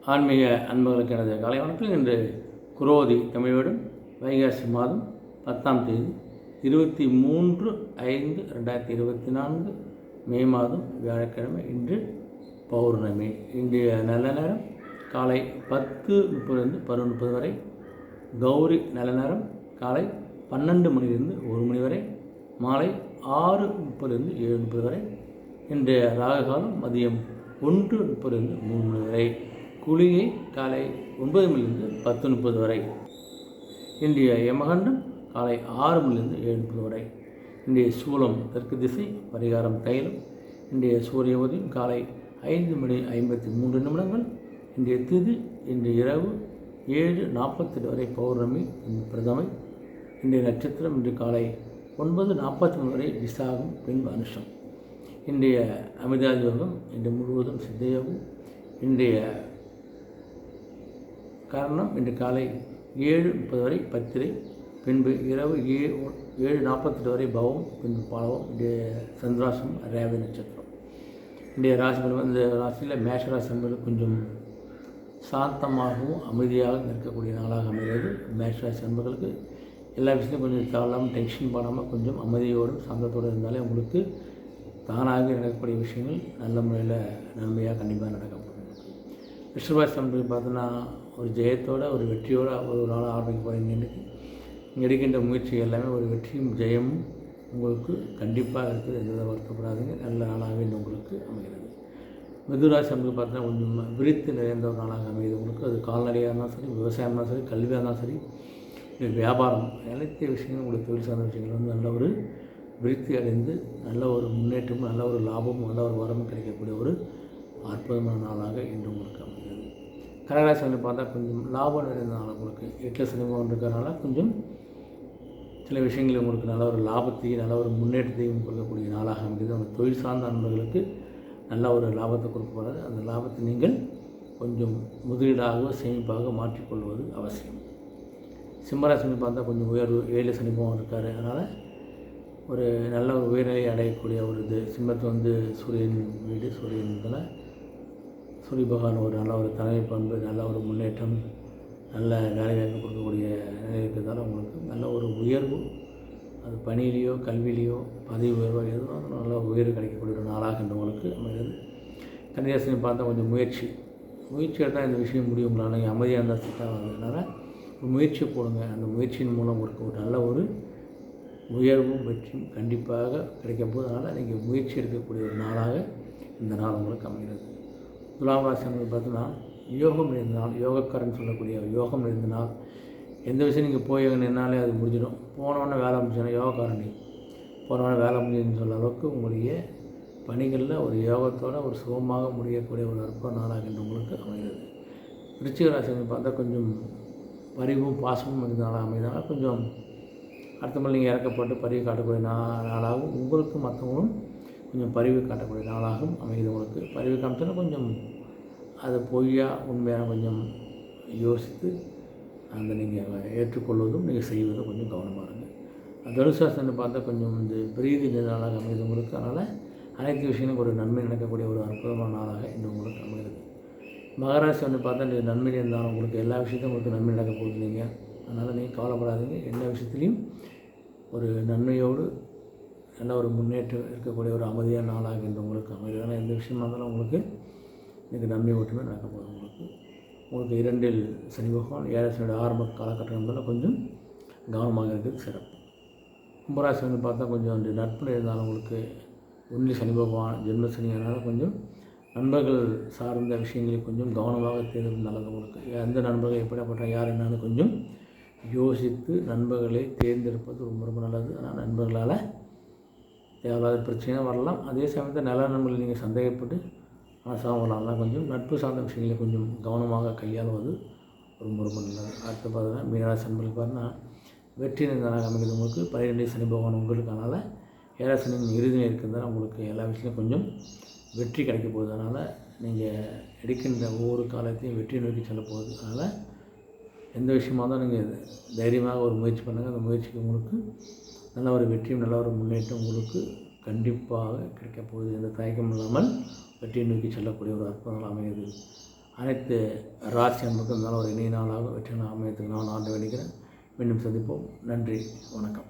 ஆன்மீக அன்பர்களுக்கு எனது காலை வணக்கம். இன்று குரோதி தமிழ் வருடம் வைகாசி மாதம் 10ஆம் தேதி 23/5/2024 மே மாதம் வியாழக்கிழமை. இன்று பௌர்ணமி. இன்றைய நல்ல நேரம் காலை 10:30 11:30 வரை. கௌரி நல்ல நேரம் காலை 12 மணிலிருந்து 1 மணி வரை. மாலை 6:30 7:30 வரை. இன்றைய ராககாலம் மதியம் 1:30 3 மணி வரை. குளிகை காலை 9 மணிலிருந்து 10:30 வரை. இன்றைய யமகண்டம் காலை 6 மணிலிருந்து 7:30 வரை. இன்றைய சூலம் தெற்கு திசை, பரிகாரம் தைலம். இன்றைய சூரிய உதயம் காலை 5:53 இன்றைய திதி இன்று இரவு 7:48 வரை பௌர்ணமி பிரதமை. இன்றைய நட்சத்திரம் இன்று காலை 9:43 வரை விசாகம் பின்பு அனுஷம். இன்றைய அமிர்த யோகம் இன்று முழுவதும் சித்தயோகம். இன்றைய காரணம் இன்று காலை 7:30 வரை பத்திரை, பின்பு இரவு 7:48 வரை பவம், பின்பு பாலவம். இன்றைய சந்திராசம் ரேவதி நட்சத்திரம். இன்றைய ராசி இந்த ராசியில் மேஷ ராசி என்பது கொஞ்சம் சாந்தமாகவும் அமைதியாக இருக்கக்கூடிய நாளாக அமைகிறது. மேஷ ராசி என்பவர்களுக்கு எல்லா விஷயத்தையும் கொஞ்சம் தேவையில்லாமல் டென்ஷன் பண்ணாமல் கொஞ்சம் அமைதியோடும் சாந்தத்தோடு இருந்தாலே உங்களுக்கு தானாக நடக்கக்கூடிய விஷயங்கள் நல்ல முறையில் நன்மையாக கண்டிப்பாக நடக்கப்படும். ரிஷபராசி என்பது பார்த்தோன்னா ஒரு ஜெயத்தோட ஒரு வெற்றியோடு ஒரு நாளாக ஆரம்பிக்க போகிறீங்க. நீங்கள் எடுக்கின்ற முயற்சி எல்லாமே ஒரு வெற்றியும் ஜெயமும் உங்களுக்கு கண்டிப்பாக இருக்குது. எந்த வருத்தப்படாதீங்க. நல்ல நாளாகவே உங்களுக்கு அமைகிறது. மிதுராசி என்பது பார்த்தீங்கன்னா கொஞ்சம் விரித்து நிறைந்த ஒரு நாளாக அமைகிறது உங்களுக்கு. அது கால்நடையாக இருந்தாலும் சரி, விவசாயம் இருந்தாலும் சரி, கல்வியாக இருந்தாலும் சரி, வியாபாரம், அனைத்து விஷயங்களும் உங்களுக்கு தொழில் சார்ந்த விஷயங்கள் நல்ல ஒரு விருத்தி அடைந்து நல்ல ஒரு முன்னேற்றமும் நல்ல ஒரு லாபமும் நல்ல ஒரு வரமும் கிடைக்கக்கூடிய ஒரு அற்புதமான நாளாக இன்று உங்களுக்கு அமைகிறது. கடகராசி வந்து பார்த்தா கொஞ்சம் லாபம் நிறைந்த நாள் உங்களுக்கு. 8 சனிமம் இருக்கிறதுனால கொஞ்சம் சில விஷயங்கள் உங்களுக்கு நல்ல ஒரு லாபத்தையும் நல்ல ஒரு முன்னேற்றத்தையும் கொடுக்கக்கூடிய நாளாக அமைகிறது. அந்த தொழில் சார்ந்த நண்பர்களுக்கு நல்ல ஒரு லாபத்தை கொடுக்கக்கூடாது. அந்த லாபத்தை நீங்கள் கொஞ்சம் முதலீடாக சேமிப்பாக மாற்றிக்கொள்வது அவசியம். சிம்மராசி வந்து பார்த்தா கொஞ்சம் உயர்வு 7 சனிமம் இருக்கார். அதனால் ஒரு நல்ல ஒரு உயர்நிலை அடையக்கூடிய ஒரு இது. சிம்மத்தை வந்து சூரியன் வீடு, சூரியன் இதில் சூரிய பகவான் ஒரு நல்ல ஒரு தலைமை பண்பு, நல்ல ஒரு முன்னேற்றம், நல்ல வேலைவாய்ப்பு கொடுக்கக்கூடிய நிலை இருக்கிறதால உங்களுக்கு நல்ல ஒரு உயர்வு, அது பணியிலையோ கல்வியிலையோ பதவி உயர்வோ எதுவோ நல்ல உயர்வு கிடைக்கக்கூடிய ஒரு நாளாக உங்களுக்கு அமைகிறது. கன்னிராசினி பார்த்தா கொஞ்சம் முயற்சி எடுத்தால் இந்த விஷயம் முடியும். உங்களால் நீங்கள் அமைதியாக இருந்தால் சிக்காக வர்றதுனால ஒரு முயற்சியை போடுங்க. அந்த முயற்சியின் மூலம் உங்களுக்கு ஒரு நல்ல ஒரு உயர்வும் வெற்றியும் கண்டிப்பாக கிடைக்கும் போது, அதனால் நீங்கள் முயற்சி எடுக்கக்கூடிய ஒரு நாளாக இந்த நாள் உங்களுக்கு அமைகிறது. துலாம் ராசி பார்த்தீங்கன்னா யோகம் நிறைந்த நாள், யோகக்காரன் சொல்லக்கூடிய யோகம் நிறைந்த நாள். எந்த விஷயம் நீங்கள் போய் நின்னாலே அது முடிஞ்சிடும். போனவொடனே வேலை முடிஞ்சோன்னா யோகக்காரணி போனவொடனே வேலை முடிஞ்சுன்னு சொல்கிற அளவுக்கு உங்களுடைய பணிகளில் ஒரு யோகத்தோடு ஒரு சுகமாக முடியக்கூடிய ஒரு அற்புத நாளாக இன்று உங்களுக்கு அமைகிறது. விருச்சிக ராசி பார்த்தா கொஞ்சம் பரிவும் பாசமும் இருந்த நாளாக அமைந்தனால கொஞ்சம் அடுத்தவங்க நீங்கள் இறக்கப்பட்டு பரிவு காட்டக்கூடிய நாளாகவும் உங்களுக்கு மற்றவங்களும் கொஞ்சம் பரிவு காட்டக்கூடிய நாளாகவும் அமைகிறது. உங்களுக்கு பரிவு காமிச்சோன்னா கொஞ்சம் அது பொய்யா உண்மையாக கொஞ்சம் யோசித்து அந்த நீங்கள் ஏற்றுக்கொள்வதும் நீங்கள் செய்வதும் கொஞ்சம் கவனமாக இருங்க. தனுசாசனை பார்த்தா கொஞ்சம் இந்த பிரீதி நாளாக அமைகிறது உங்களுக்கு. அதனால் அனைத்து விஷயங்களும் ஒரு நன்மை நடக்கக்கூடிய ஒரு அற்புதமான நாளாக இன்று உங்களுக்கு அமைகிறது. மகராசி வந்து பார்த்தா நீங்கள் நன்மை இருந்தாலும் உங்களுக்கு எல்லா விஷயத்தையும் உங்களுக்கு நன்மை நடக்க போகுது. நீங்கள் அதனால் நீங்கள் கவலைப்படாதீங்க. எல்லா விஷயத்துலையும் ஒரு நன்மையோடு நல்ல ஒரு முன்னேற்றம் இருக்கக்கூடிய ஒரு அமைதியான நாளாக இன்று உங்களுக்கு அமைகிறது. ஆனால் எந்த விஷயமா இருந்தாலும் உங்களுக்கு இன்றைக்கி நன்மை மட்டுமே நடக்க போகுது. உங்களுக்கு 2 சனி பகவான் 7 சனியோட ஆரம்ப காலகட்டம் இருந்தாலும் கொஞ்சம் கவனமாக இருக்கிறது சிறப்பு. கும்பராசி வந்து பார்த்தா கொஞ்சம் அந்த நட்பு இருந்தாலும் உங்களுக்கு 1 சனி பகவான் ஜென்ம சனி, அதனால் கொஞ்சம் நண்பர்கள் சார்ந்த விஷயங்களில் கொஞ்சம் கவனமாக தேர்ந்தெடுப்பது நல்லது. உங்களுக்கு எந்த நண்பர்கள் எப்படிப்பட்ட யார் என்னன்னு கொஞ்சம் யோசித்து நண்பர்களை தேர்ந்தெடுப்பது ரொம்ப ரொம்ப நல்லது. ஆனால் நண்பர்களால் தேவையில்லாத பிரச்சனை வரலாம். அதே சமயத்தில் நல்ல நண்பர்கள் நீங்கள் சந்தேகப்பட்டு மனசாக வரலாம். கொஞ்சம் நட்பு சார்ந்த விஷயங்களை கொஞ்சம் கவனமாக கையாளுவது ரொம்ப ரொம்ப நல்லது. அடுத்து பார்த்தீங்கன்னா மீனராசி நண்பர்கள் பார்த்தீங்கன்னா வெற்றி நிறைந்ததாக அமைகிறது உங்களுக்கு. 12 சனி பகவான் உங்களுக்கு. அதனால் 7 சனி இறுதியில் இருக்கிறதால உங்களுக்கு எல்லா விஷயத்தையும் கொஞ்சம் வெற்றி கிடைக்க போகுது. அதனால் நீங்கள் எடுக்கின்ற ஒவ்வொரு காலத்தையும் வெற்றி நோக்கி செல்ல போகுது. அதனால் எந்த விஷயமாக தான் நீங்கள் தைரியமாக ஒரு முயற்சி பண்ணுங்கள். அந்த முயற்சிக்கு உங்களுக்கு நல்ல ஒரு வெற்றியும் நல்ல ஒரு முன்னேற்றம் உங்களுக்கு கண்டிப்பாக கிடைக்கப் போகுது. எந்த தயக்கம் இல்லாமல் வெற்றியை நோக்கி செல்லக்கூடிய ஒரு அற்புதங்கள் அமைகிறது. அனைத்து ராசி அன்புக்கும் நல்ல ஒரு இணைய நாளாக வெற்றி நாள் அமையத்துக்கு நான் ஆண்டு வேண்டுகிறேன். மீண்டும் சந்திப்போம். நன்றி, வணக்கம்.